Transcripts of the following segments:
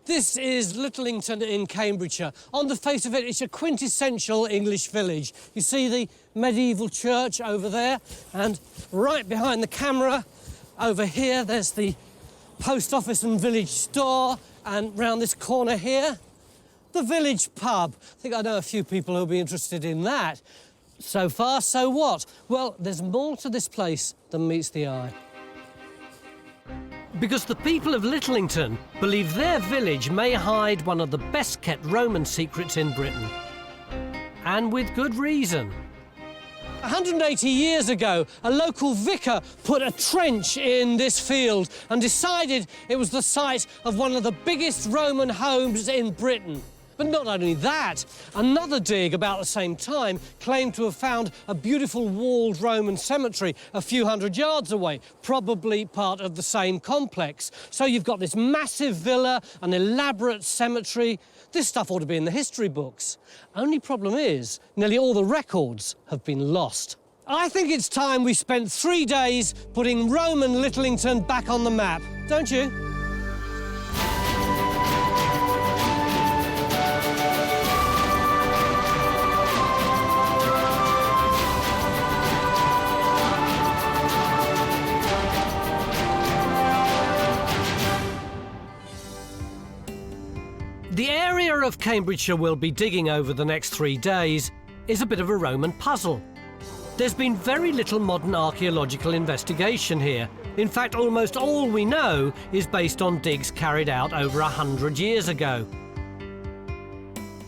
This is Litlington in Cambridgeshire. On the face of it, it's a quintessential English village. You see the medieval church over there, and right behind the camera, over here, there's the post office and village store, and round this corner here, the village pub. I think I know a few people who'll be interested in that. So far, so what? Well, there's more to this place than meets the eye. Because the people of Litlington believe their village may hide one of the best-kept Roman secrets in Britain. And with good reason. 180 years ago, a local vicar put a trench in this field and decided it was the site of one of the biggest Roman homes in Britain. But not only that, another dig about the same time claimed to have found a beautiful walled Roman cemetery a few hundred yards away, probably part of the same complex. So you've got this massive villa, an elaborate cemetery. This stuff ought to be in the history books. Only problem is, nearly all the records have been lost. I think it's time we spent 3 days putting Roman Litlington back on the map, don't you? The area of Cambridgeshire we'll be digging over the next 3 days is a bit of a Roman puzzle. There's been very little modern archaeological investigation here. In fact, almost all we know is based on digs carried out over 100 years ago.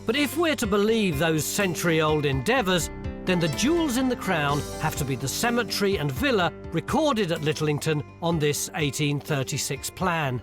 But if we're to believe those century-old endeavours, then the jewels in the crown have to be the cemetery and villa recorded at Litlington on this 1836 plan.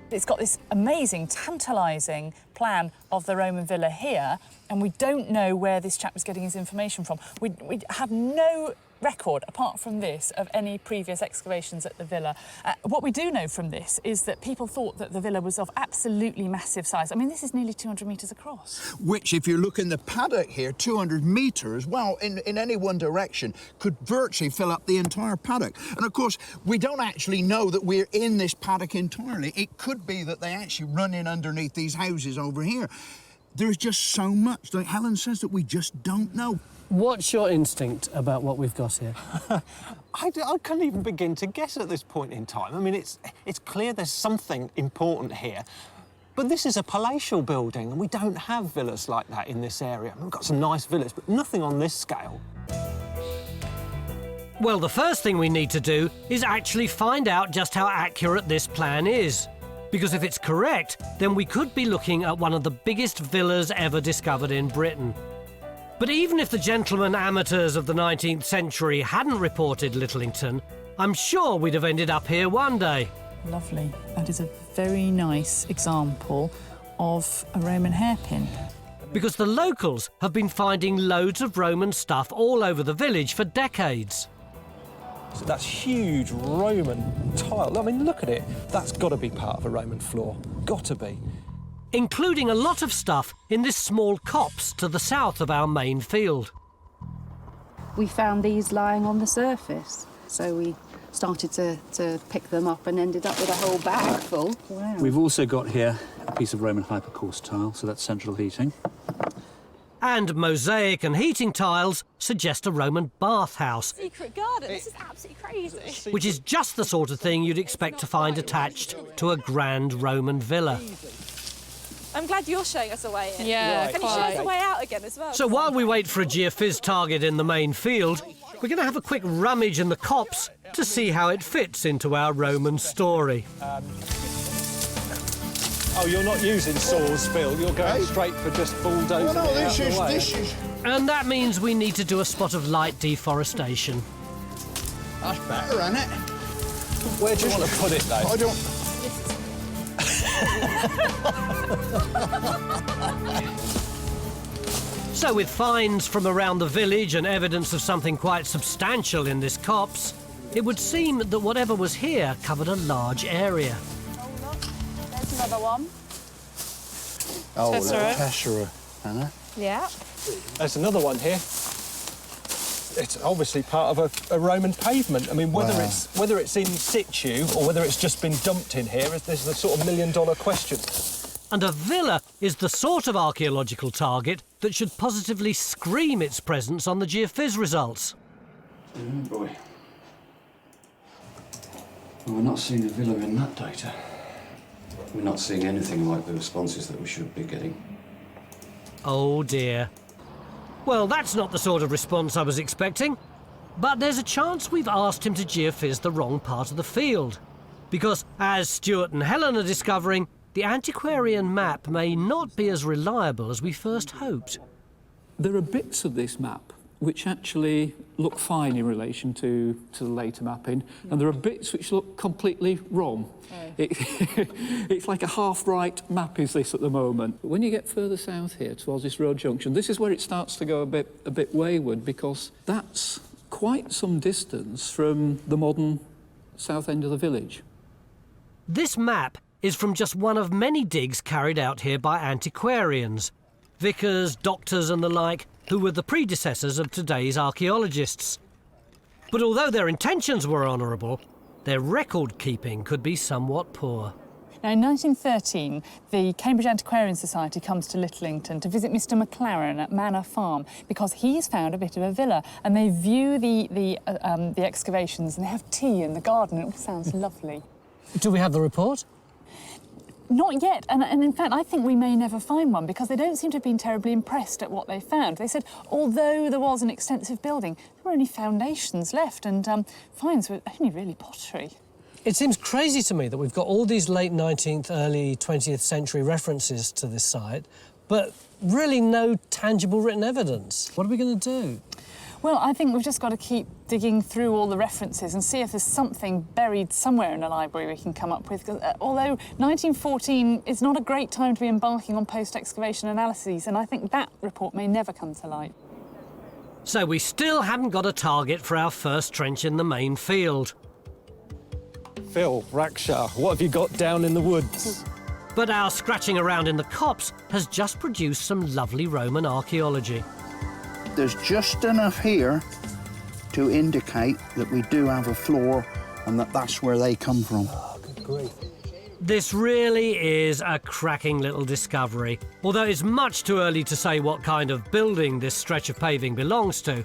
It's got this amazing, tantalising plan of the Roman villa here, and we don't know where this chap was getting his information from. We have no record, apart from this, of any previous excavations at the villa. What we do know from this is that people thought that the villa was of absolutely massive size. I mean, this is nearly 200 metres across. Which, if you look in the paddock here, 200 metres, well, in any one direction, could virtually fill up the entire paddock. And, of course, we don't actually know that we're in this paddock entirely. It could be that they actually run in underneath these houses over here. There's just so much, like Helen says, that we just don't know. What's your instinct about what we've got here? I can't even begin to guess at this point in time. I mean, it's clear there's something important here. But this is a palatial building, and we don't have villas like that in this area. We've got some nice villas, but nothing on this scale. Well, the first thing we need to do is actually find out just how accurate this plan is. Because if it's correct, then we could be looking at one of the biggest villas ever discovered in Britain. But even if the gentlemen amateurs of the 19th century hadn't reported Litlington, I'm sure we'd have ended up here one day. Lovely. That is a very nice example of a Roman hairpin. Because the locals have been finding loads of Roman stuff all over the village for decades. So that's huge Roman tile. I mean, look at it. That's got to be part of a Roman floor. Got to be. Including a lot of stuff in this small copse to the south of our main field. We found these lying on the surface, so we started to pick them up and ended up with a whole bag full. Wow. We've also got here a piece of Roman hypercourse tile, so that's central heating. And mosaic and heating tiles suggest a Roman bathhouse. Secret garden, this is absolutely crazy. Which is just the sort of thing you'd expect to find attached to a grand Roman villa. I'm glad you're showing us a way in. Yeah, Can you show us a way out again as well? So while we wait for a geophys target in the main field, we're going to have a quick rummage in the copse to see how it fits into our Roman story. Oh, you're not using saws, Phil. You're going straight for just bulldozing Well, no, this way. is... And that means we need to do a spot of light deforestation. That's better, isn't it? Where do you want to put it, though? I don't... So with finds from around the village and evidence of something quite substantial in this copse, it would seem that whatever was here covered a large area. Oh, look. There's another one. Oh, Tessera. Tessera, isn't it? Yeah. There's another one here. It's obviously part of a Roman pavement. I mean, whether it's in situ or whether it's just been dumped in here, there's the sort of million-dollar question. And a villa is the sort of archaeological target that should positively scream its presence on the geophys results. Oh boy. Well, we're not seeing a villa in that data. We're not seeing anything like the responses that we should be getting. Oh dear. Well, that's not the sort of response I was expecting. But there's a chance we've asked him to geophys the wrong part of the field. Because, as Stuart and Helen are discovering, the Antiquarian map may not be as reliable as we first hoped. There are bits of this map which actually look fine in relation to the later mapping, and there are bits which look completely wrong. It's like a half-right map is this at the moment. But when you get further south here towards this road junction, this is where it starts to go a bit wayward, because that's quite some distance from the modern south end of the village. This map is from just one of many digs carried out here by antiquarians, vicars, doctors and the like, who were the predecessors of today's archaeologists. But although their intentions were honourable, their record-keeping could be somewhat poor. Now, in 1913, the Cambridge Antiquarian Society comes to Litlington to visit Mr McLaren at Manor Farm because he's found a bit of a villa, and they view the excavations and they have tea in the garden. It all sounds lovely. Do we have the report? Not yet, and in fact I think we may never find one because they don't seem to have been terribly impressed at what they found. They said although there was an extensive building, there were only foundations left and finds were only really pottery. It seems crazy to me that we've got all these late 19th, early 20th century references to this site, but really no tangible written evidence. What are we going to do? Well, I think we've just got to keep digging through all the references and see if there's something buried somewhere in the library we can come up with. Although 1914 is not a great time to be embarking on post-excavation analyses, and I think that report may never come to light. So we still haven't got a target for our first trench in the main field. Phil, Raksha, what have you got down in the woods? But our scratching around in the copse has just produced some lovely Roman archaeology. There's just enough here to indicate that we do have a floor and that's where they come from. Oh, good grief. This really is a cracking little discovery, although it's much too early to say what kind of building this stretch of paving belongs to.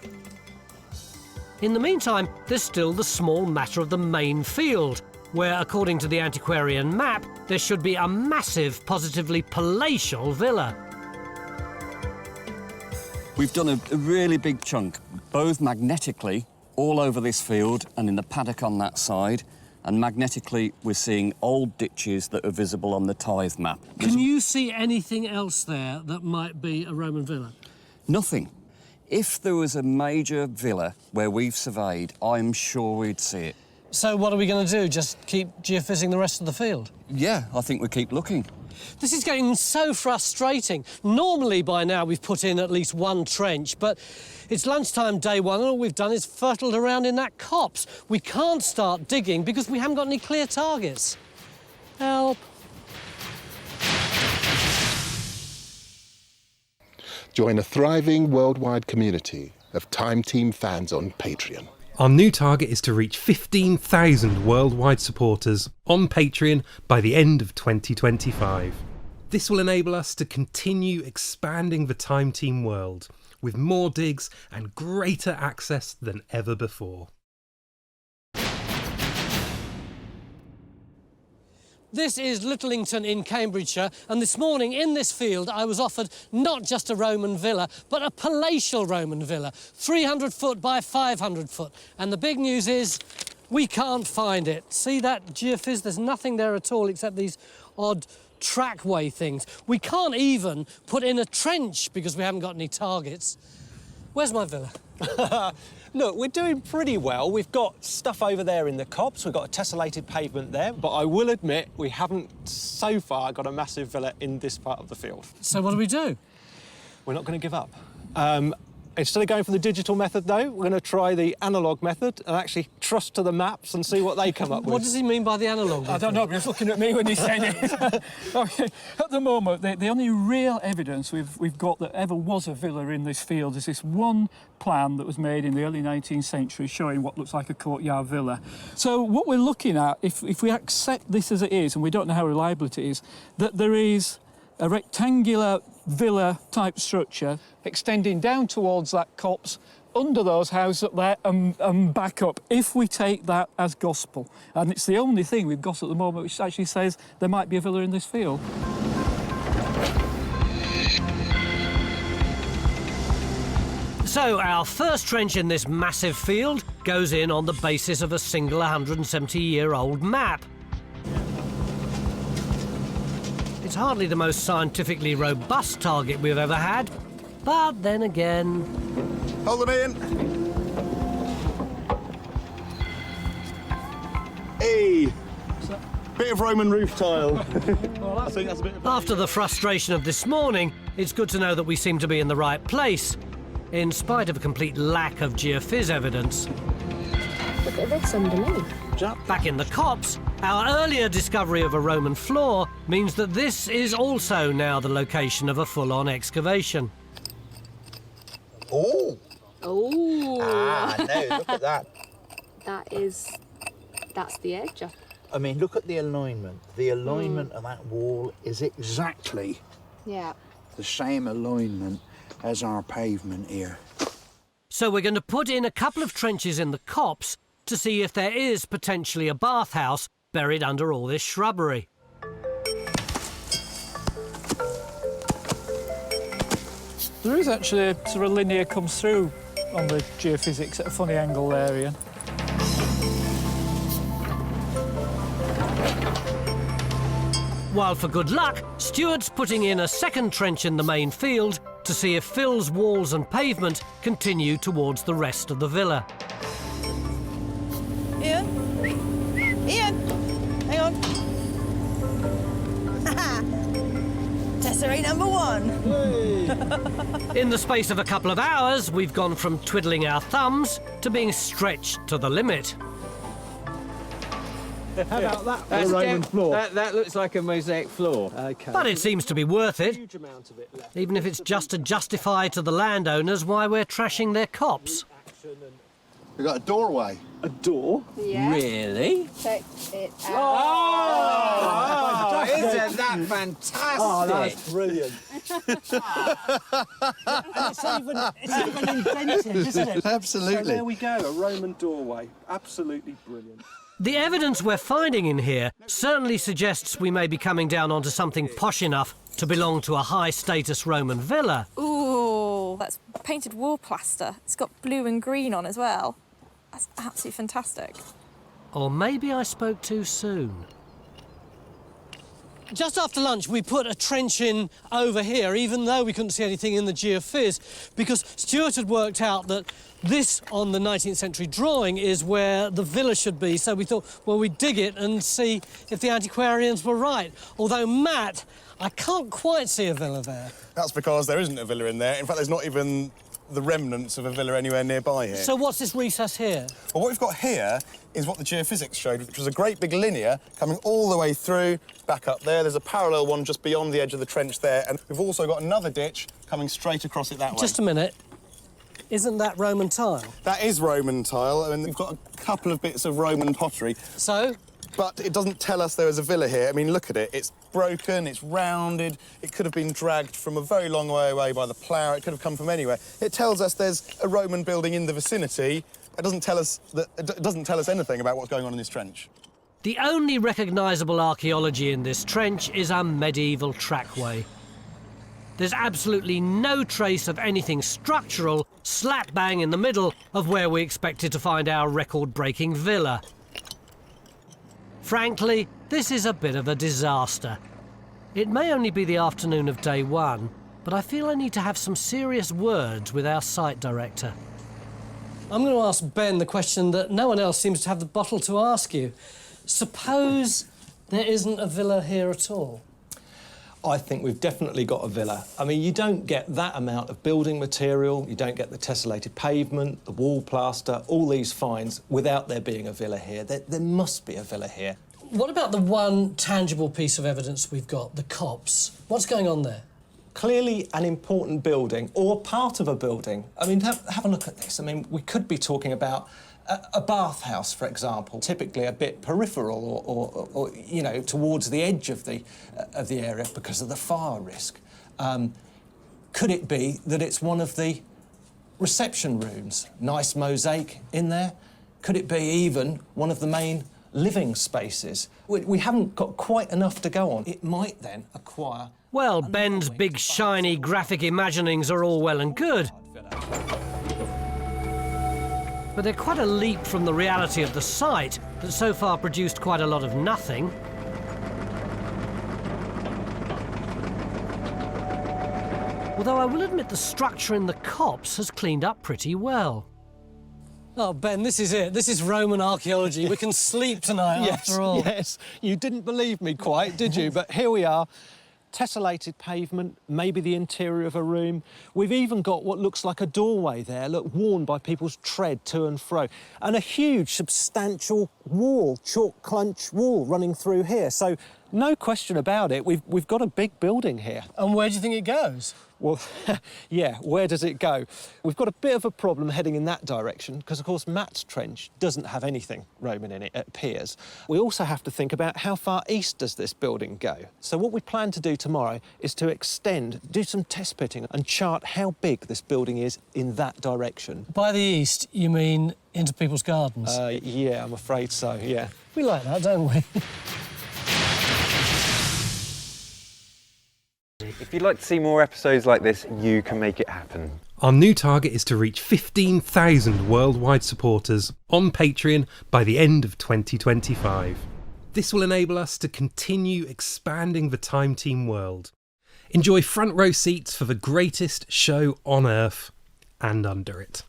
In the meantime, there's still the small matter of the main field, where, according to the antiquarian map, there should be a massive, positively palatial villa. We've done a really big chunk, both magnetically, all over this field and in the paddock on that side, and magnetically we're seeing old ditches that are visible on the tithe map. Can you see anything else there that might be a Roman villa? Nothing. If there was a major villa where we've surveyed, I'm sure we'd see it. So what are we going to do, just keep geophysing the rest of the field? Yeah, I think we keep looking. This is getting so frustrating. Normally, by now, we've put in at least one trench, but it's lunchtime day one, and all we've done is fertled around in that copse. We can't start digging because we haven't got any clear targets. Help. Join a thriving worldwide community of Time Team fans on Patreon. Our new target is to reach 15,000 worldwide supporters on Patreon by the end of 2025. This will enable us to continue expanding the Time Team world with more digs and greater access than ever before. This is Litlington in Cambridgeshire, and this morning in this field I was offered not just a Roman villa, but a palatial Roman villa, 300 foot by 500 foot. And the big news is we can't find it. See that geophys? There's nothing there at all except these odd trackway things. We can't even put in a trench because we haven't got any targets. Where's my villa? Look, we're doing pretty well. We've got stuff over there in the copse. We've got a tessellated pavement there. But I will admit, we haven't so far got a massive villa in this part of the field. So what do we do? We're not going to give up. Instead of going for the digital method, though, we're going to try the analogue method and actually trust to the maps and see what they come up with. What does he mean by the analogue method? I don't know, but he's looking at me when he said it. Okay. At the moment, the only real evidence we've got that ever was a villa in this field is this one plan that was made in the early 19th century showing what looks like a courtyard villa. So what we're looking at, if we accept this as it is, and we don't know how reliable it is, that there is a rectangular villa-type structure extending down towards that copse, under those houses up there and back up, if we take that as gospel. And it's the only thing we've got at the moment which actually says there might be a villa in this field. So our first trench in this massive field goes in on the basis of a single 170-year-old map. It's hardly the most scientifically robust target we've ever had, but then again... Hold them in. Hey! Bit of Roman roof tile. I think that's a bit of... After the frustration of this morning, it's good to know that we seem to be in the right place, in spite of a complete lack of geophys evidence. Look at this underneath. Back in the copse, our earlier discovery of a Roman floor means that this is also now the location of a full-on excavation. Oh! Oh! Ah, no, look at that. That's the edge. I mean, look at the alignment. The alignment of that wall is exactly the same alignment as our pavement here. So we're going to put in a couple of trenches in the copse to see if there is potentially a bathhouse buried under all this shrubbery. There is actually a sort of linear comes through on the geophysics at a funny angle there, Ian. While for good luck, Stuart's putting in a second trench in the main field to see if Phil's walls and pavement continue towards the rest of the villa. Ian? Ian? Hang on. Tesserae number 1. In the space of a couple of hours, we've gone from twiddling our thumbs to being stretched to the limit. How about that? That's Roman floor. That looks like a mosaic floor. Okay. But it seems to be worth it, Huge amount of it left. even if it's just to justify to the landowners why we're trashing their copse. We've got a doorway. A door? Yeah. Really? Check it out. Oh, isn't that fantastic? Oh, that's brilliant. It's even invented, isn't it? Absolutely. So there we go, a Roman doorway. Absolutely brilliant. The evidence we're finding in here certainly suggests we may be coming down onto something posh enough to belong to a high-status Roman villa. Ooh, that's painted wall plaster. It's got blue and green on as well. That's absolutely fantastic. Or maybe I spoke too soon. Just after lunch, we put a trench in over here, even though we couldn't see anything in the geophys, because Stuart had worked out that this, on the 19th century drawing, is where the villa should be. So we thought, well, we'd dig it and see if the antiquarians were right. Although, Matt, I can't quite see a villa there. That's because there isn't a villa in there. In fact, there's not even the remnants of a villa anywhere nearby here. So what's this recess here? Well, what we've got here is what the geophysics showed, which was a great big linear coming all the way through, back up there. There's a parallel one just beyond the edge of the trench there, and we've also got another ditch coming straight across it that way. Just a minute. Isn't that Roman tile? That is Roman tile, and we've got a couple of bits of Roman pottery. So? But it doesn't tell us there is a villa here. I mean, look at it. It's broken, it's rounded. It could have been dragged from a very long way away by the plough. It could have come from anywhere. It tells us there's a Roman building in the vicinity. It doesn't tell us anything about what's going on in this trench. The only recognisable archaeology in this trench is a medieval trackway. There's absolutely no trace of anything structural slap bang in the middle of where we expected to find our record-breaking villa. Frankly, this is a bit of a disaster. It may only be the afternoon of day one, but I feel I need to have some serious words with our site director. I'm going to ask Ben the question that no one else seems to have the bottle to ask you. Suppose there isn't a villa here at all? I think we've definitely got a villa. I mean, you don't get that amount of building material, you don't get the tessellated pavement, the wall plaster, all these finds without there being a villa here. There must be a villa here. What about the one tangible piece of evidence we've got, the copse? What's going on there? Clearly an important building, or part of a building. I mean, have a look at this. I mean, we could be talking about A bathhouse, for example, typically a bit peripheral or you know, towards the edge of the area because of the fire risk. Could it be that it's one of the reception rooms? Nice mosaic in there. Could it be even one of the main living spaces? We haven't got quite enough to go on. It might then acquire... Well, Ben's big, shiny, graphic imaginings are all well and good, but they're quite a leap from the reality of the site that so far produced quite a lot of nothing. Although I will admit the structure in the copse has cleaned up pretty well. Oh, Ben, this is it. This is Roman archaeology. We can sleep tonight after all. Yes, you didn't believe me quite, did you? But here we are. Tessellated pavement, maybe the interior of a room. We've even got what looks like a doorway there, look, worn by people's tread to and fro. And a huge, substantial wall, chalk clunch wall running through here. So, no question about it, we've got a big building here. And where do you think it goes? Well, yeah, where does it go? We've got a bit of a problem heading in that direction because, of course, Matt's Trench doesn't have anything Roman in it, it appears. We also have to think about how far east does this building go. So what we plan to do tomorrow is to extend, do some test pitting and chart how big this building is in that direction. By the east, you mean into people's gardens? Yeah, I'm afraid so, yeah. We like that, don't we? If you'd like to see more episodes like this, you can make it happen. Our new target is to reach 15,000 worldwide supporters on Patreon by the end of 2025. This will enable us to continue expanding the Time Team world. Enjoy front row seats for the greatest show on Earth and under it.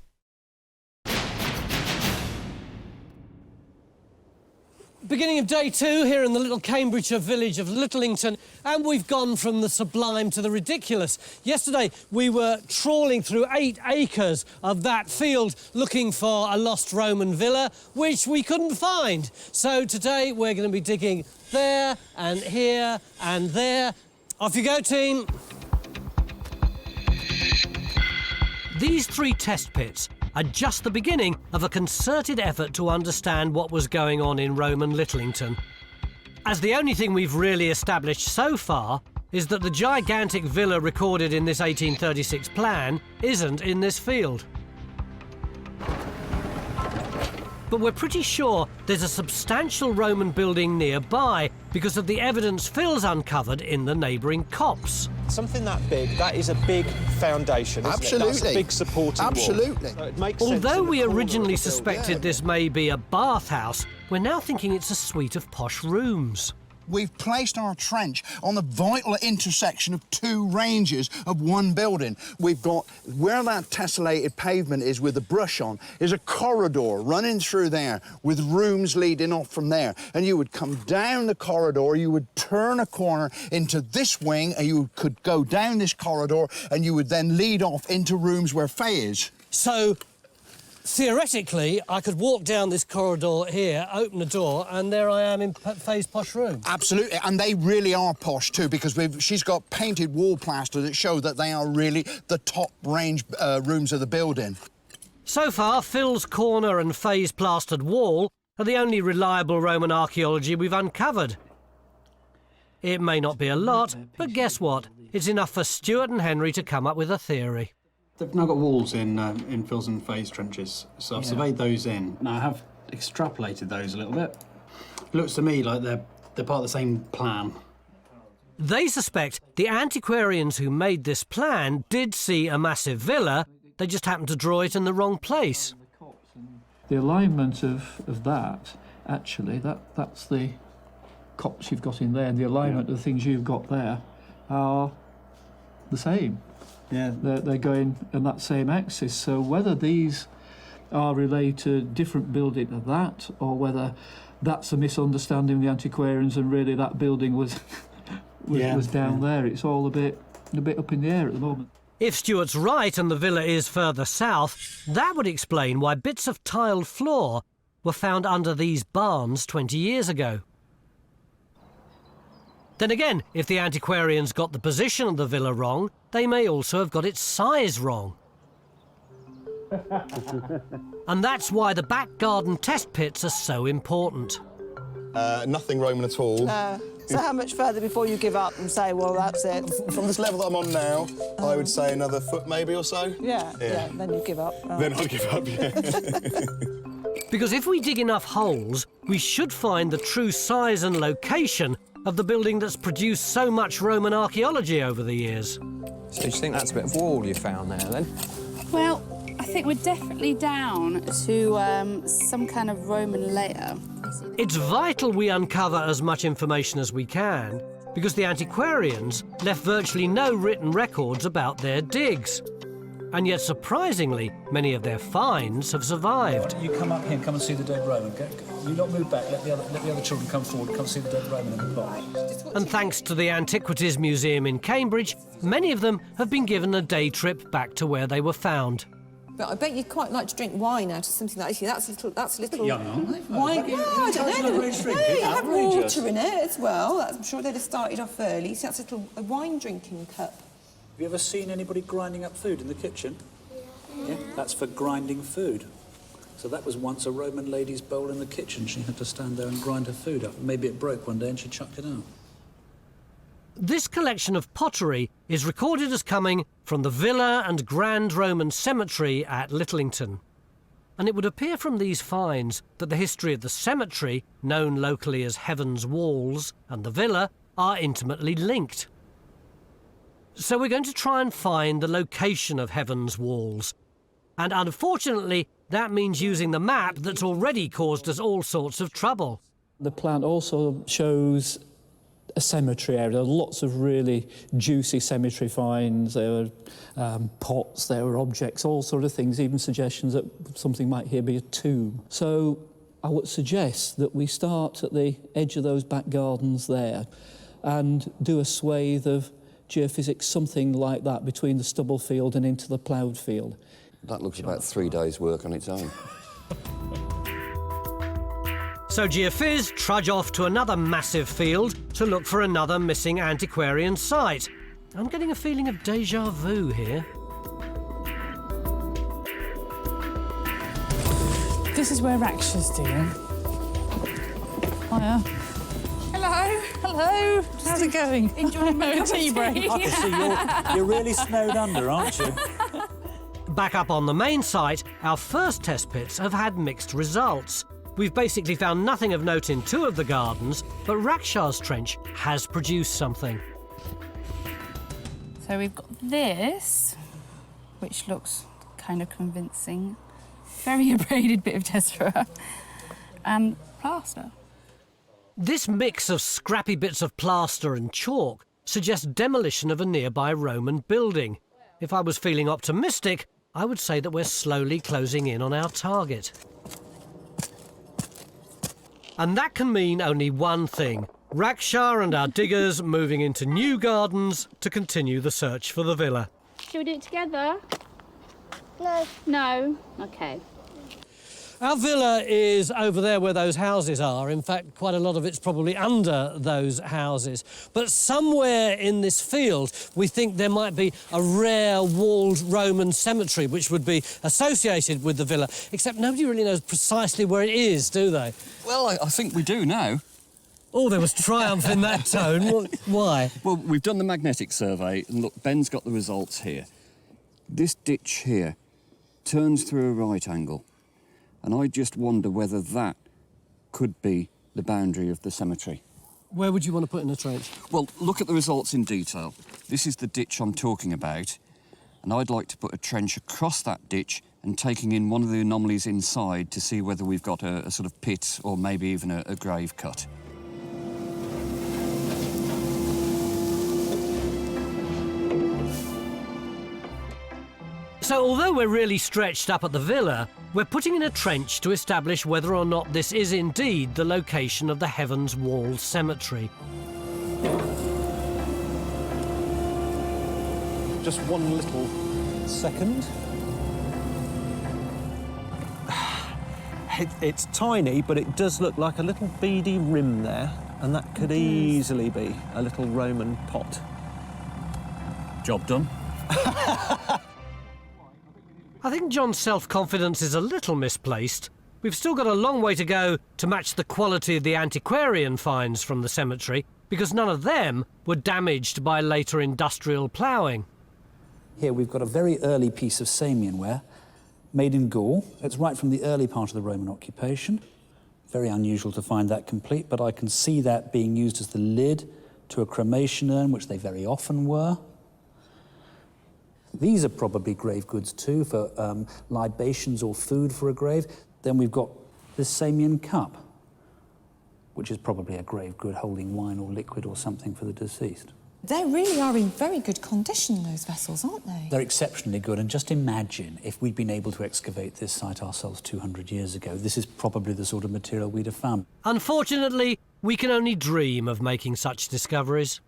Beginning of day 2 here in the little Cambridgeshire village of Litlington, and we've gone from the sublime to the ridiculous. Yesterday we were trawling through 8 acres of that field looking for a lost Roman villa, which we couldn't find. So today we're going to be digging there and here and there. Off you go, team. These 3 test pits are just the beginning of a concerted effort to understand what was going on in Roman Litlington. As the only thing we've really established so far is that the gigantic villa recorded in this 1836 plan isn't in this field. But we're pretty sure there's a substantial Roman building nearby because of the evidence Phil's uncovered in the neighbouring copse. Something that big, that is a big foundation, isn't Absolutely. it? That's a big supporting Absolutely. wall. So it makes sense Although in the we corner originally of the building. suspected this may be a bathhouse, we're now thinking it's a suite of posh rooms. We've placed our trench on the vital intersection of 2 ranges of one building. We've got, where that tessellated pavement is with the brush on, is a corridor running through there with rooms leading off from there. And you would come down the corridor, you would turn a corner into this wing, and you could go down this corridor, and you would then lead off into rooms where Faye is. So, theoretically, I could walk down this corridor here, open the door, and there I am in Faye's posh room. Absolutely, and they really are posh too, because she's got painted wall plaster that show that they are really the top range rooms of the building. So far, Phil's corner and Faye's plastered wall are the only reliable Roman archaeology we've uncovered. It may not be a lot, but guess what? It's enough for Stuart and Henry to come up with a theory. They've now got walls in Phil's and Faye's trenches, so I've surveyed those in. Now I have extrapolated those a little bit. It looks to me like they're part of the same plan. They suspect the antiquarians who made this plan did see a massive villa, they just happened to draw it in the wrong place. The alignment of that, actually, that's the copse you've got in there, and the alignment of the things you've got there are the same. Yeah. They're going on that same axis. So whether these are related to different building to that, or whether that's a misunderstanding of the antiquarians and really that building was down there, it's all a bit up in the air at the moment. If Stuart's right and the villa is further south, that would explain why bits of tiled floor were found under these barns 20 years ago. Then again, if the antiquarians got the position of the villa wrong, they may also have got its size wrong. And that's why the back garden test pits are so important. Nothing Roman at all. So how much further before you give up and say, well, that's it? From this level that I'm on now, I would say another foot maybe or so. Yeah, then you give up. Then I'd give up, yeah. Because if we dig enough holes, we should find the true size and location of the building that's produced so much Roman archaeology over the years. So do you think that's a bit of wall you found there, then? Well, I think we're definitely down to some kind of Roman layer. It's vital we uncover as much information as we can, because the antiquarians left virtually no written records about their digs. And yet, surprisingly, many of their finds have survived. You come up here and come and see the dead Roman. You not move back, let the other children come forward and come see the dead Roman in the block. And thanks to the Antiquities Museum in Cambridge, many of them have been given a day trip back to where they were found. But I bet you'd quite like to drink wine out of something like this. That's little young, aren't they? wine. No, I don't know. You have outrageous. water in it as well. I'm sure they'd have started off early. So that's a wine drinking cup. Have you ever seen anybody grinding up food in the kitchen? Yeah, that's for grinding food. So that was once a Roman lady's bowl in the kitchen. She had to stand there and grind her food up. Maybe it broke one day and she chucked it out. This collection of pottery is recorded as coming from the Villa and Grand Roman Cemetery at Litlington. And it would appear from these finds that the history of the cemetery, known locally as Heaven's Walls, and the villa are intimately linked. So we're going to try and find the location of Heaven's Walls. And unfortunately, that means using the map that's already caused us all sorts of trouble. The plan also shows a cemetery area. There are lots of really juicy cemetery finds. There were pots, there were objects, all sort of things, even suggestions that something might here be a tomb. So I would suggest that we start at the edge of those back gardens there and do a swathe of geophysics, something like that, between the stubble field and into the ploughed field. That looks about 3 days' work on its own. So Geophysics trudge off to another massive field to look for another missing antiquarian site. I'm getting a feeling of déjà vu here. This is where Raksha's doing. Hiya. Hello. Hello. How's it going? Enjoying my cup of tea break. tea. I can see you're really snowed under, aren't you? Back up on the main site, our first test pits have had mixed results. We've basically found nothing of note in 2 of the gardens, but Raksha's trench has produced something. So we've got this, which looks kind of convincing. Very abraded bit of tessera and plaster. This mix of scrappy bits of plaster and chalk suggests demolition of a nearby Roman building. If I was feeling optimistic, I would say that we're slowly closing in on our target. And that can mean only one thing. Raksha and our diggers moving into new gardens to continue the search for the villa. Should we do it together? No. No? OK. Our villa is over there where those houses are. In fact, quite a lot of it's probably under those houses. But somewhere in this field, we think there might be a rare walled Roman cemetery which would be associated with the villa, except nobody really knows precisely where it is, do they? Well, I think we do now. Oh, there was triumph in that tone. Why? Well, we've done the magnetic survey, and look, Ben's got the results here. This ditch here turns through a right angle, and I just wonder whether that could be the boundary of the cemetery. Where would you want to put in a trench? Well, look at the results in detail. This is the ditch I'm talking about, and I'd like to put a trench across that ditch and taking in one of the anomalies inside to see whether we've got a sort of pit or maybe even a grave cut. So although we're really stretched up at the villa, we're putting in a trench to establish whether or not this is indeed the location of the Heaven's Wall cemetery. Just one little second. It's tiny, but it does look like a little beady rim there, and that could easily be a little Roman pot. Job done. I think John's self-confidence is a little misplaced. We've still got a long way to go to match the quality of the Antiquarian finds from the cemetery, because none of them were damaged by later industrial ploughing. Here we've got a very early piece of Samian ware, made in Gaul. It's right from the early part of the Roman occupation. Very unusual to find that complete, but I can see that being used as the lid to a cremation urn, which they very often were. These are probably grave goods too, for libations or food for a grave. Then we've got this Samian cup, which is probably a grave good holding wine or liquid or something for the deceased. They really are in very good condition, those vessels, aren't they? They're exceptionally good, and just imagine if we'd been able to excavate this site ourselves 200 years ago. This is probably the sort of material we'd have found. Unfortunately, we can only dream of making such discoveries.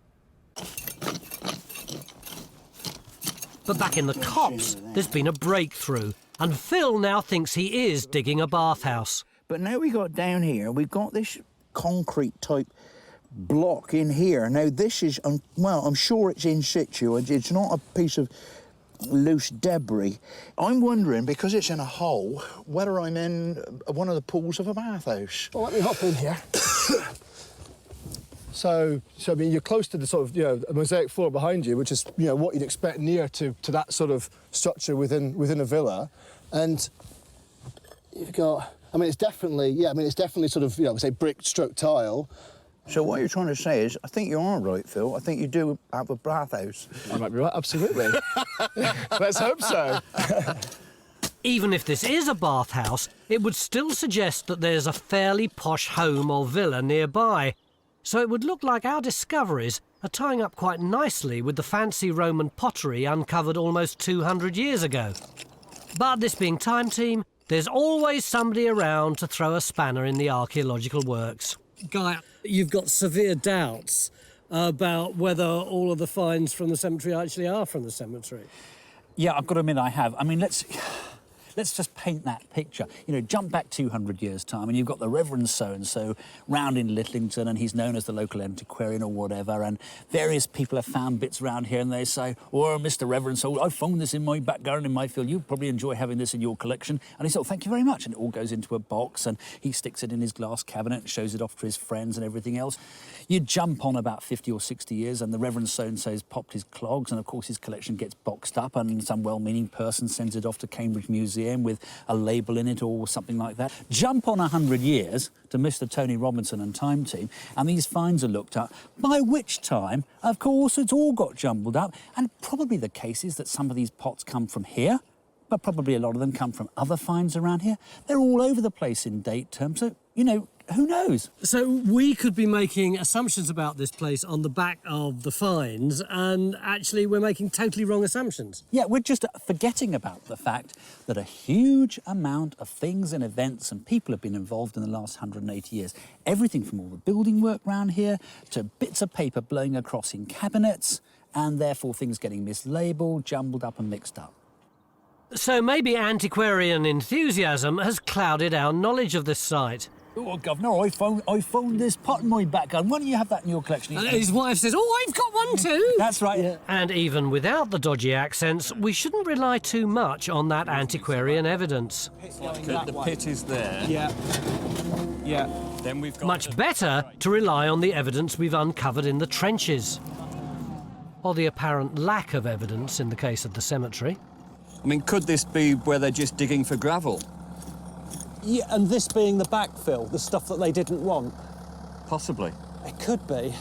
But back in the copse, there's been a breakthrough, and Phil now thinks he is digging a bathhouse. But now we got down here, we've got this concrete type block in here. Now this is, well, I'm sure it's in situ. It's not a piece of loose debris. I'm wondering, because it's in a hole, whether I'm in one of the pools of a bathhouse. Well, let me hop in here. So I mean, you're close to the sort of, a mosaic floor behind you, which is, what you'd expect near to that sort of structure within a villa. And you've got, it's definitely sort of, say brick stroke tile. So what you're trying to say is, I think you are right, Phil. I think you do have a bathhouse. I might be right, absolutely. Let's hope so. Even if this is a bathhouse, it would still suggest that there's a fairly posh home or villa nearby. So it would look like our discoveries are tying up quite nicely with the fancy Roman pottery uncovered almost 200 years ago. But this being Time Team, there's always somebody around to throw a spanner in the archaeological works. Guy, you've got severe doubts about whether all of the finds from the cemetery actually are from the cemetery. Yeah, I've got to admit I have. Let's just paint that picture. Jump back 200 years' time and you've got the Reverend so-and-so round in Litlington, and he's known as the local antiquarian or whatever, and various people have found bits around here and they say, "Oh, Mr. Reverend, so I found this in my back garden in my field. You probably enjoy having this in your collection." And he said, "Oh, thank you very much." And it all goes into a box and he sticks it in his glass cabinet and shows it off to his friends and everything else. You jump on about 50 or 60 years and the Reverend so-and-so's popped his clogs, and of course his collection gets boxed up and some well-meaning person sends it off to Cambridge Museum with a label in it or something like that. Jump on 100 years to Mr. Tony Robinson and Time Team, and these finds are looked up, by which time, of course, it's all got jumbled up, and probably the case is that some of these pots come from here, but probably a lot of them come from other finds around here. They're all over the place in date terms, so, who knows? So we could be making assumptions about this place on the back of the finds, and actually we're making totally wrong assumptions. Yeah, we're just forgetting about the fact that a huge amount of things and events and people have been involved in the last 180 years. Everything from all the building work around here to bits of paper blowing across in cabinets, and therefore things getting mislabelled, jumbled up and mixed up. So maybe antiquarian enthusiasm has clouded our knowledge of this site. Oh, Governor, I found this pot in my back garden. Why don't you have that in your collection? His wife says, "Oh, I've got one too." That's right. Yeah. And even without the dodgy accents, we shouldn't rely too much on that antiquarian evidence. The pit is there. Yeah. Then we've got Much better to rely on the evidence we've uncovered in the trenches. Or the apparent lack of evidence in the case of the cemetery. could this be where they're just digging for gravel? Yeah, and this being the backfill, the stuff that they didn't want. Possibly. It could be.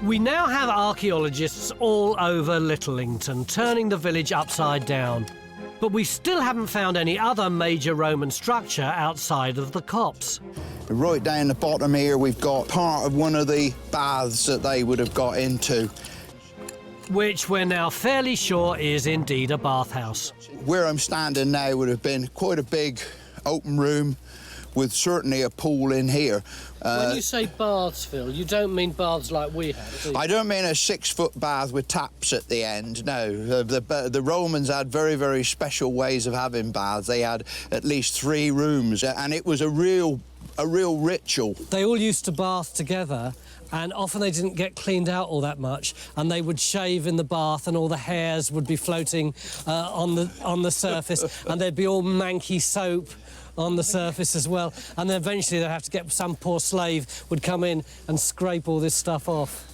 We now have archaeologists all over Litlington, turning the village upside down. But we still haven't found any other major Roman structure outside of the copse. Right down the bottom here, we've got part of one of the baths that they would have got into. Which we're now fairly sure is indeed a bathhouse. Where I'm standing now would have been quite a big open room with certainly a pool in here. When you say baths, Phil, you don't mean baths like we have, do you? I don't mean a 6-foot bath with taps at the end, no. The Romans had very, very special ways of having baths. They had at least 3 rooms, and it was a real ritual. They all used to bath together, and often they didn't get cleaned out all that much, and they would shave in the bath and all the hairs would be floating on the surface, and there'd be all manky soap on the surface as well, and then eventually they'd have to get some poor slave would come in and scrape all this stuff off.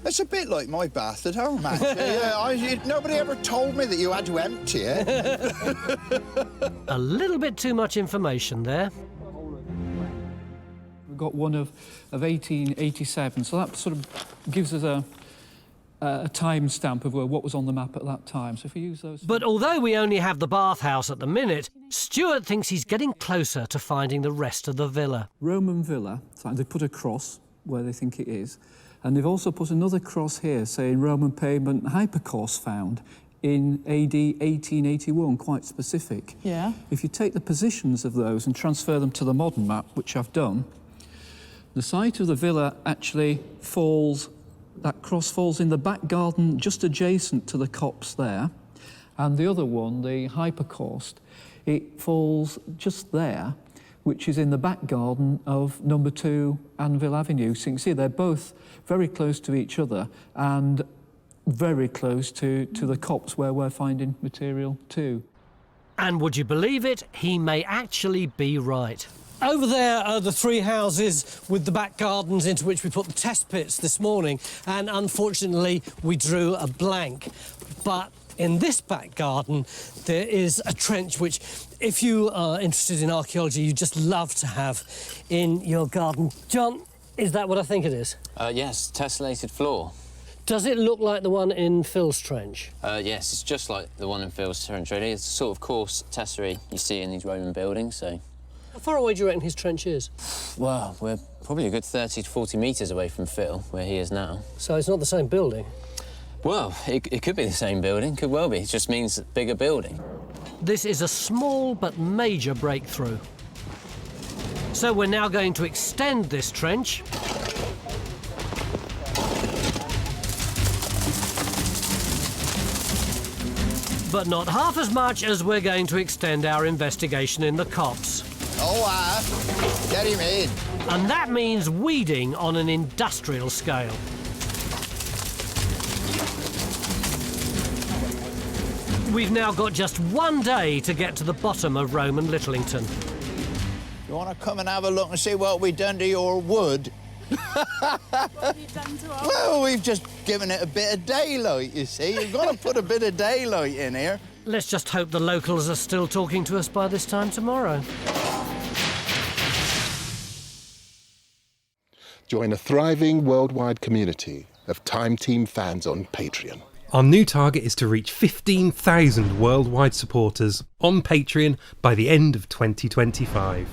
It's a bit like my bath at home, actually. Nobody ever told me that you had to empty it. A little bit too much information there. We've got one of 1887, so that sort of gives us a time stamp of what was on the map at that time. So if we use those... But although we only have the bathhouse at the minute, Stuart thinks he's getting closer to finding the rest of the villa. Roman villa, so they put a cross where they think it is, and they've also put another cross here saying Roman pavement hypercourse found in AD 1881, quite specific. Yeah. If you take the positions of those and transfer them to the modern map, which I've done, the site of the villa actually falls, that cross falls in the back garden just adjacent to the copse there, and the other one, the hypercourse, it falls just there, which is in the back garden of number 2 Anvil Avenue. So you can see they're both very close to each other and very close to the copse where we're finding material too. And would you believe it, he may actually be right. Over there are the 3 houses with the back gardens into which we put the test pits this morning, and unfortunately we drew a blank. But in this back garden there is a trench which, if you are interested in archaeology, you just love to have in your garden. John, is that what I think it is? Yes, tessellated floor. Does it look like the one in Phil's trench? Yes, it's just like the one in Phil's trench, really. It's the sort of coarse tesserae you see in these Roman buildings, so... How far away do you reckon his trench is? Well, we're probably a good 30 to 40 metres away from Phil, where he is now. So it's not the same building? Well, it could be the same building, could well be. It just means bigger building. This is a small but major breakthrough. So we're now going to extend this trench. But not half as much as we're going to extend our investigation in the copse. Oh, get him in. And that means weeding on an industrial scale. We've now got just one day to get to the bottom of Roman Litlington. You want to come and have a look and see what we've done to your wood? What have you done to our... Well, we've just given it a bit of daylight, you see. You've got to put a bit of daylight in here. Let's just hope the locals are still talking to us by this time tomorrow. Join a thriving worldwide community of Time Team fans on Patreon. Our new target is to reach 15,000 worldwide supporters on Patreon by the end of 2025.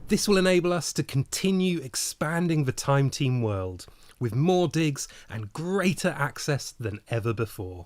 This will enable us to continue expanding the Time Team world with more digs and greater access than ever before.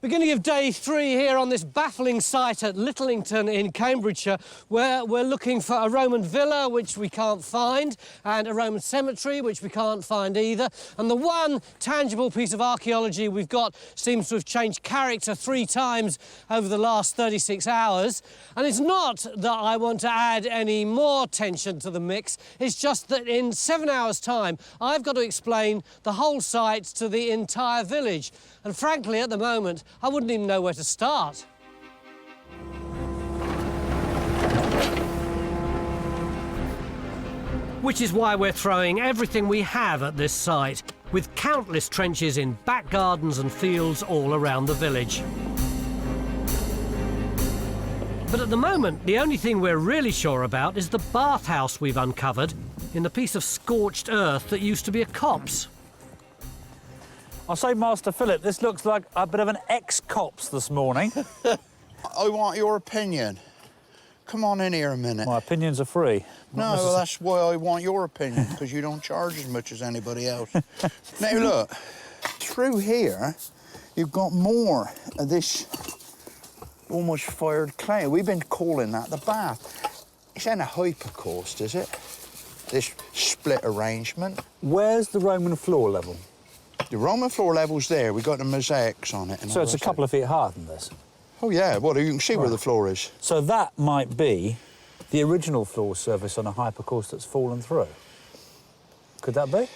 Beginning of day 3 here on this baffling site at Litlington in Cambridgeshire, where we're looking for a Roman villa, which we can't find, and a Roman cemetery, which we can't find either. And the one tangible piece of archaeology we've got seems to have changed character 3 times over the last 36 hours. And it's not that I want to add any more tension to the mix, it's just that in 7 hours' time, I've got to explain the whole site to the entire village. And frankly, at the moment, I wouldn't even know where to start. Which is why we're throwing everything we have at this site, with countless trenches in back gardens and fields all around the village. But at the moment, the only thing we're really sure about is the bathhouse we've uncovered in the piece of scorched earth that used to be a copse. I'll say, Master Philip, this looks like a bit of an ex-copse this morning. I want your opinion. Come on in here a minute. My opinions are free. No, well, that's why I want your opinion, because you don't charge as much as anybody else. Now, look, through here, you've got more of this almost fired clay. We've been calling that the bath. It's in a hypercourse, is it? This split arrangement. Where's the Roman floor level? The Roman floor level's there. We've got the mosaics on it. And so it's a couple of feet higher than this? Oh, yeah. Well, you can see where the floor is. So that might be the original floor surface on a hypocaust that's fallen through. Could that be?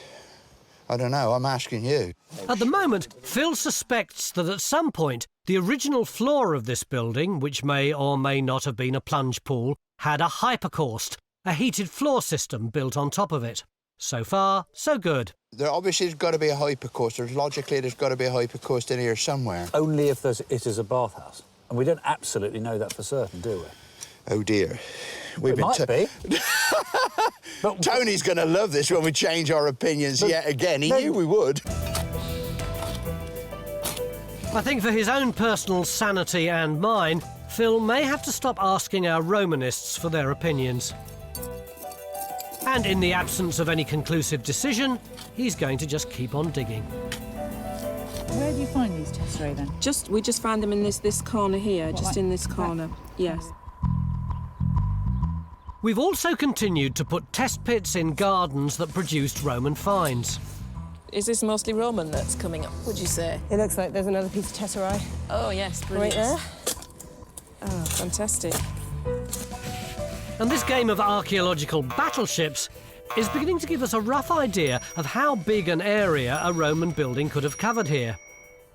I don't know, I'm asking you. At the moment, Phil suspects that at some point, the original floor of this building, which may or may not have been a plunge pool, had a hypocaust, a heated floor system built on top of it. So far, so good. There obviously has got to be a hypocaust. Logically, there's got to be a hypocaust in here somewhere. Only if it is a bathhouse. And we don't absolutely know that for certain, do we? Oh, dear. It might be. But Tony's going to love this when we change our opinions yet again. He knew we would. I think for his own personal sanity and mine, Phil may have to stop asking our Romanists for their opinions. And in the absence of any conclusive decision, he's going to just keep on digging. Where do you find these tesserae then? We just found them in this corner here, in this corner. Yes. We've also continued to put test pits in gardens that produced Roman finds. Is this mostly Roman that's coming up, would you say? It looks like there's another piece of tesserae. Oh, yes, brilliant. Right there. Oh, fantastic. And this game of archaeological battleships is beginning to give us a rough idea of how big an area a Roman building could have covered here.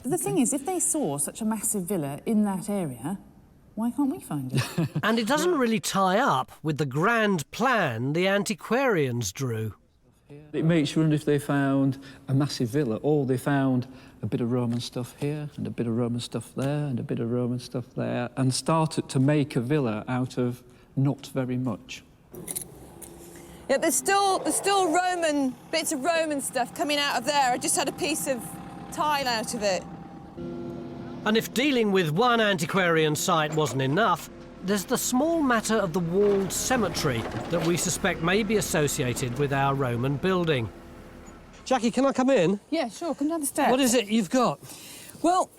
The thing is, if they saw such a massive villa in that area, why can't we find it? And it doesn't really tie up with the grand plan the antiquarians drew. It makes you wonder if they found a massive villa, or they found a bit of Roman stuff here, and a bit of Roman stuff there, and a bit of Roman stuff there, and started to make a villa out of not very much. Yeah, there's still Roman, bits of Roman stuff coming out of there. I just had a piece of tile out of it. And if dealing with one antiquarian site wasn't enough, there's the small matter of the walled cemetery that we suspect may be associated with our Roman building. Jackie, can I come in? Yeah, sure, come down the steps. What is it you've got? Well,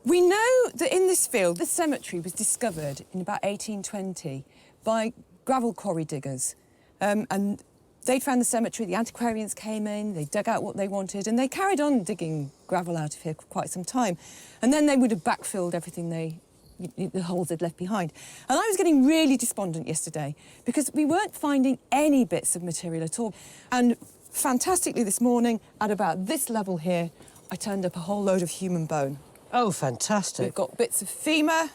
we know that in this field, this cemetery was discovered in about 1820 by gravel quarry diggers. And they found the cemetery, the antiquarians came in, they dug out what they wanted, and they carried on digging gravel out of here for quite some time. And then they would have backfilled everything the holes they'd left behind. And I was getting really despondent yesterday because we weren't finding any bits of material at all. And fantastically this morning, at about this level here, I turned up a whole load of human bone. Oh, fantastic. We've got bits of femur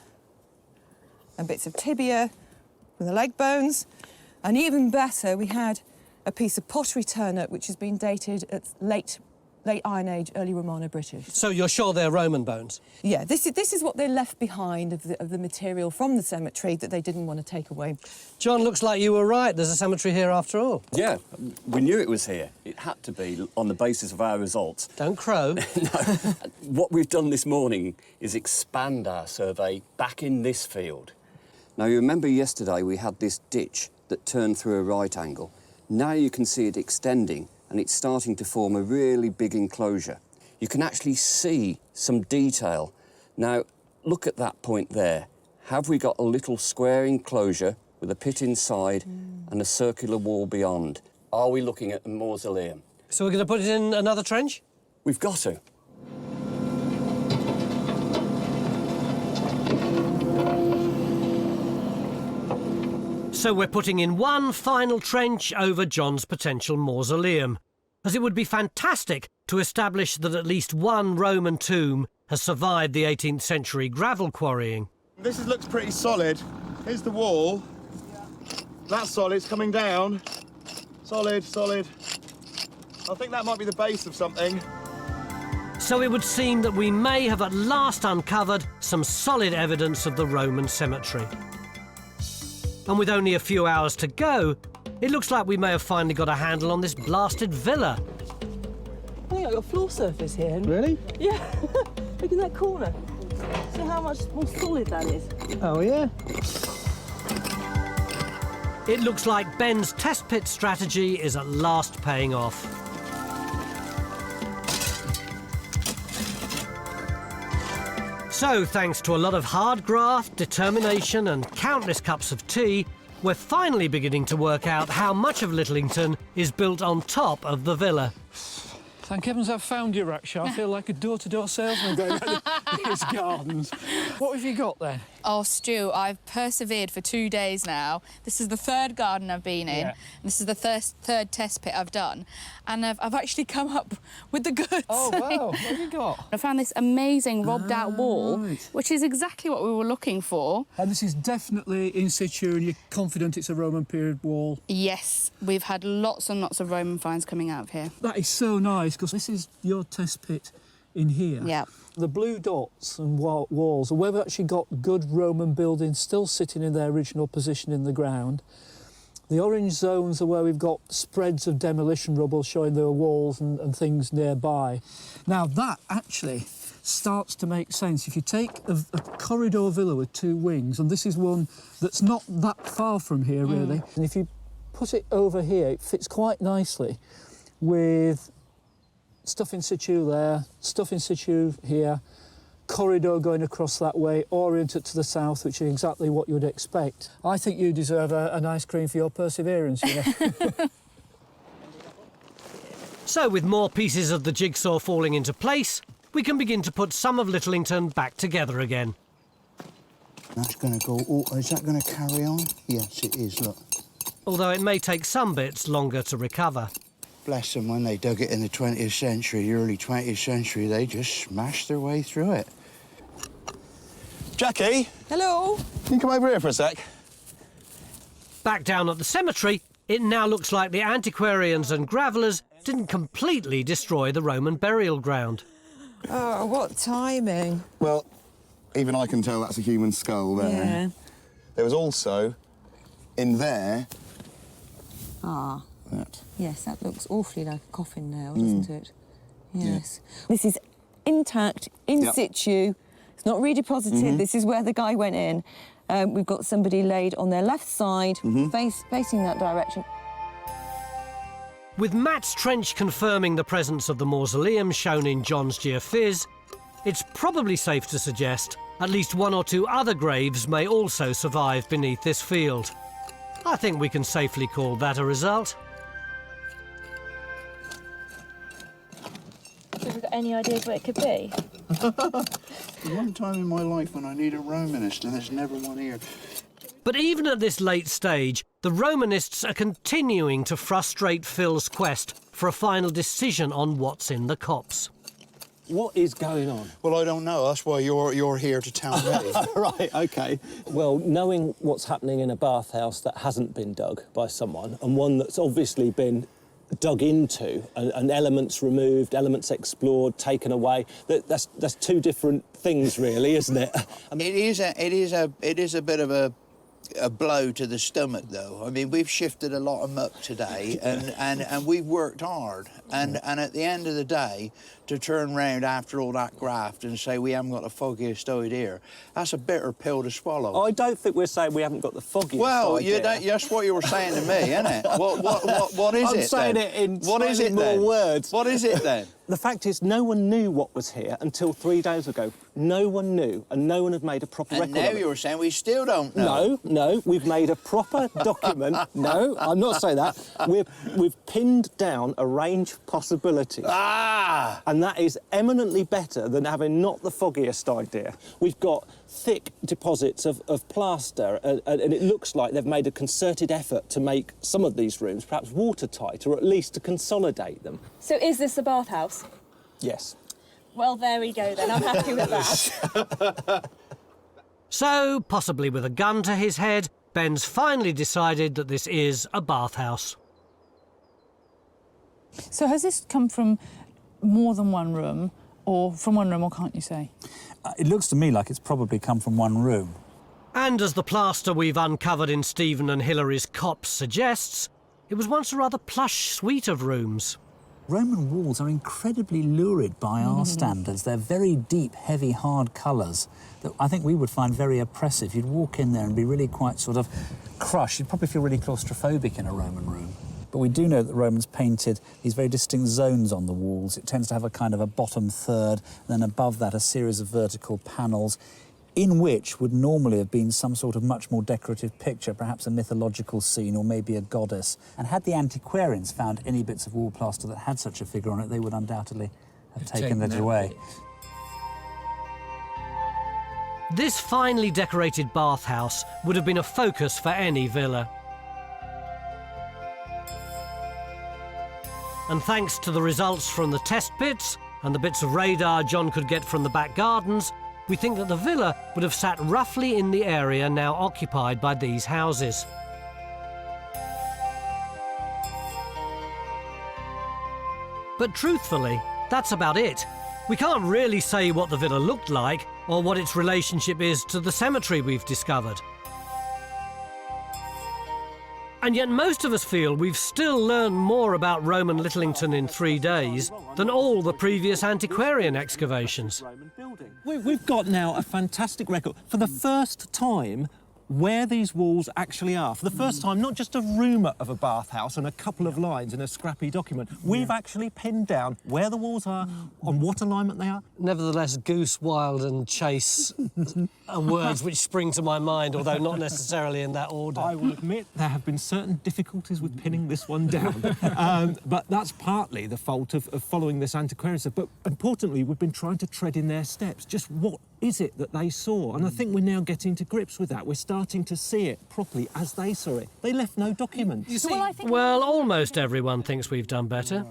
and bits of tibia with the leg bones. And even better, we had a piece of pottery turnip which has been dated at late Iron Age, early Romano-British. So you're sure they're Roman bones? Yeah, this is what they left behind of the material from the cemetery that they didn't want to take away. John, looks like you were right. There's a cemetery here after all. Yeah, we knew it was here. It had to be on the basis of our results. Don't crow. No. What we've done this morning is expand our survey back in this field. Now, you remember yesterday we had this ditch that turned through a right angle. Now you can see it extending, and it's starting to form a really big enclosure. You can actually see some detail. Now, look at that point there. Have we got a little square enclosure with a pit inside and a circular wall beyond? Are we looking at a mausoleum? So we're going to put it in another trench? We've got to. So we're putting in one final trench over John's potential mausoleum, as it would be fantastic to establish that at least one Roman tomb has survived the 18th century gravel quarrying. This looks pretty solid. Here's the wall. That's solid, it's coming down. Solid, solid. I think that might be the base of something. So it would seem that we may have at last uncovered some solid evidence of the Roman cemetery. And with only a few hours to go, it looks like we may have finally got a handle on this blasted villa. I think I've got a floor surface here. Really? Yeah. Look in that corner. See how much more solid that is? Oh, yeah. It looks like Ben's test pit strategy is at last paying off. So, thanks to a lot of hard graft, determination and countless cups of tea, we're finally beginning to work out how much of Litlington is built on top of the villa. Thank heavens I've found you, Raksha. I feel like a door-to-door salesman going around happiest gardens. What have you got then? Oh, Stu, I've persevered for 2 days now. This is the third garden I've been in. Yeah. This is the third test pit I've done. And I've actually come up with the goods. Oh, wow. What have you got? I found this amazing robbed-out wall, right. which is exactly what we were looking for. And this is definitely in situ, and you're confident it's a Roman period wall? Yes, we've had lots and lots of Roman finds coming out of here. That is so nice, because this is your test pit in here. Yeah. The blue dots and walls are where we've actually got good Roman buildings still sitting in their original position in the ground. The orange zones are where we've got spreads of demolition rubble showing there are walls and things nearby. Now that actually starts to make sense. If you take a corridor villa with 2 wings, and this is one that's not that far from here really, and if you put it over here, it fits quite nicely with stuff in situ there, stuff in situ here, corridor going across that way, oriented to the south, which is exactly what you would expect. I think you deserve an ice cream for your perseverance, you know. So, with more pieces of the jigsaw falling into place, we can begin to put some of Litlington back together again. That's going to go... Oh, is that going to carry on? Yes, it is, look. Although it may take some bits longer to recover. Bless them, when they dug it in the 20th century, the early 20th century, they just smashed their way through it. Jackie? Hello? Can you come over here for a sec? Back down at the cemetery, it now looks like the antiquarians and gravellers didn't completely destroy the Roman burial ground. Oh, what timing. Well, even I can tell that's a human skull there. Yeah. There was also, in there... Ah. That. Yes, that looks awfully like a coffin now, doesn't it? Yes. Yeah. This is intact, in situ. It's not redeposited. This is where the guy went in. We've got somebody laid on their left side, facing that direction. With Matt's trench confirming the presence of the mausoleum shown in John's Geophys, it's probably safe to suggest at least 1 or 2 other graves may also survive beneath this field. I think we can safely call that a result. Have you got any ideas what it could be? One time in my life when I need a Romanist, and there's never one here. But even at this late stage, the Romanists are continuing to frustrate Phil's quest for a final decision on what's in the copse. What is going on? Well, I don't know. That's why you're here to tell me. Right, OK. Well, knowing what's happening in a bathhouse that hasn't been dug by someone, and one that's obviously been dug into, and elements removed, elements explored, taken away, that's 2 different things, really, isn't it? It is a bit of a blow to the stomach, though. I mean, we've shifted a lot of muck today, and we've worked hard. And at the end of the day, to turn round after all that graft and say we haven't got the foggiest idea, that's a bitter pill to swallow. I don't think we're saying we haven't got the foggiest idea. Well, that's what you were saying to me, isn't it? What is it, I'm saying then? it in What is it, more then? words. What is it, then? The fact is, no one knew what was here until 3 days ago. No one knew, and no one had made a proper record And now of it. you were saying we still don't know. No, we've made a proper document. No, I'm not saying that. We've pinned down a range of possibilities. Ah! And that is eminently better than having not the foggiest idea. We've got thick deposits of plaster, and it looks like they've made a concerted effort to make some of these rooms perhaps watertight, or at least to consolidate them. So is this a bathhouse? Yes. Well, there we go then. I'm happy with that. So, possibly with a gun to his head, Ben's finally decided that this is a bathhouse. So has this come from more than one room, or from one room, or can't you say? It looks to me like it's probably come from one room. And as the plaster we've uncovered in Stephen and Hilary's copse suggests, it was once a rather plush suite of rooms. Roman walls are incredibly lurid by our standards. They're very deep, heavy, hard colours that I think we would find very oppressive. You'd walk in there and be really quite sort of crushed. You'd probably feel really claustrophobic in a Roman room. But we do know that the Romans painted these very distinct zones on the walls. It tends to have a kind of a bottom third, and then above that a series of vertical panels, in which would normally have been some sort of much more decorative picture, perhaps a mythological scene or maybe a goddess. And had the antiquarians found any bits of wall plaster that had such a figure on it, they would undoubtedly have taken it away. This finely decorated bathhouse would have been a focus for any villa. And thanks to the results from the test pits and the bits of radar John could get from the back gardens, we think that the villa would have sat roughly in the area now occupied by these houses. But truthfully, that's about it. We can't really say what the villa looked like or what its relationship is to the cemetery we've discovered. And yet most of us feel we've still learned more about Roman Litlington in 3 days than all the previous antiquarian excavations. We've got now a fantastic record. For the first time, where these walls actually are. For the first time, not just a rumour of a bathhouse and a couple of lines in a scrappy document. We've actually pinned down where the walls are, on what alignment they are. Nevertheless, goose, wild and chase are words which spring to my mind, although not necessarily in that order. I will admit there have been certain difficulties with pinning this one down. But that's partly the fault of following this antiquarian stuff. But importantly, we've been trying to tread in their steps. Just what is it that they saw? And I think we're now getting to grips with that. We're starting to see it properly as they saw it. They left no documents. You see, well, almost everyone thinks we've done better.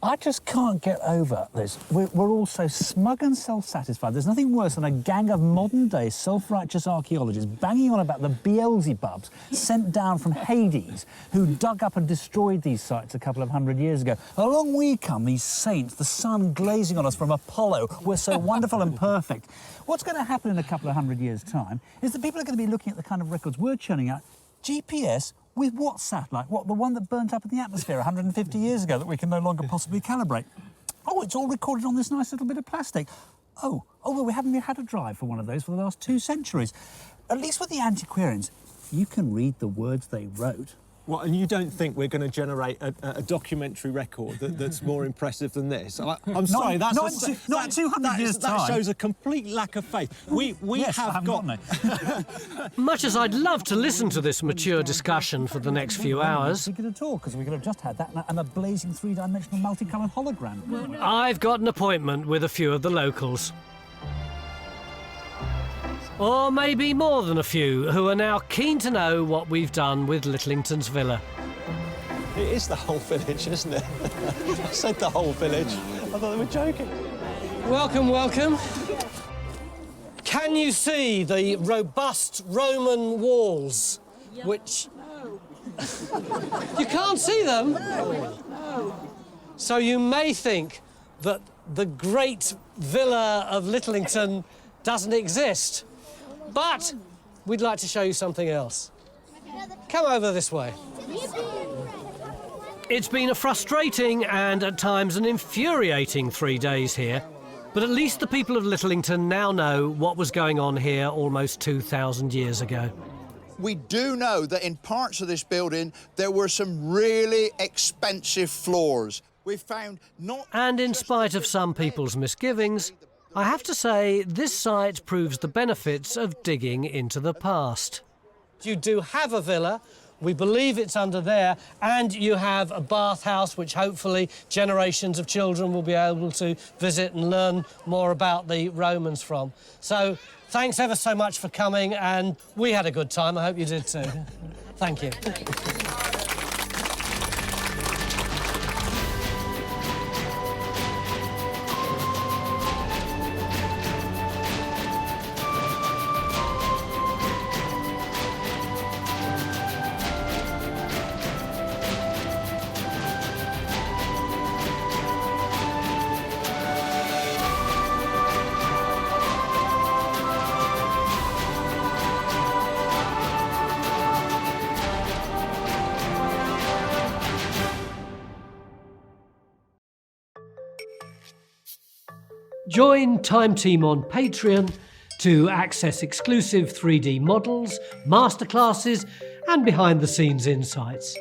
I just can't get over this. We're all so smug and self-satisfied. There's nothing worse than a gang of modern-day self-righteous archaeologists banging on about the Beelzebubs sent down from Hades who dug up and destroyed these sites a couple of 100 years ago. Along we come, these saints, the sun glazing on us from Apollo. We're so wonderful and perfect. What's going to happen in a couple of 100 years' time is that people are going to be looking at the kind of records we're churning out. GPS with what satellite? What, the one that burnt up in the atmosphere 150 years ago that we can no longer possibly calibrate? Oh, it's all recorded on this nice little bit of plastic. Oh, well, we haven't had a drive for one of those for the last 2 centuries. At least with the antiquarians, you can read the words they wrote. What, and you don't think we're going to generate a documentary record that's more impressive than this? I'm sorry, not in 200 years' time. That shows a complete lack of faith. We yes, have got... Much as I'd love to listen to this mature discussion for the next few hours, We could at all, because we could have just had that and a blazing 3-dimensional multicoloured hologram. I've got an appointment with a few of the locals. Or maybe more than a few, who are now keen to know what we've done with Litlington's villa. It is the whole village, isn't it? I said the whole village. I thought they were joking. Welcome, welcome. Can you see the robust Roman walls, which... You can't see them? So you may think that the great villa of Litlington doesn't exist. But we'd like to show you something else. Come over this way. It's been a frustrating and at times an infuriating 3 days here, but at least the people of Litlington now know what was going on here almost 2,000 years ago. We do know that in parts of this building there were some really expensive floors. We found not... And in spite of some people's misgivings, I have to say this site proves the benefits of digging into the past. You do have a villa, we believe it's under there, and you have a bathhouse which hopefully generations of children will be able to visit and learn more about the Romans from. So thanks ever so much for coming, and we had a good time. I hope you did too. Thank you. Join Time Team on Patreon to access exclusive 3D models, masterclasses and behind-the-scenes insights.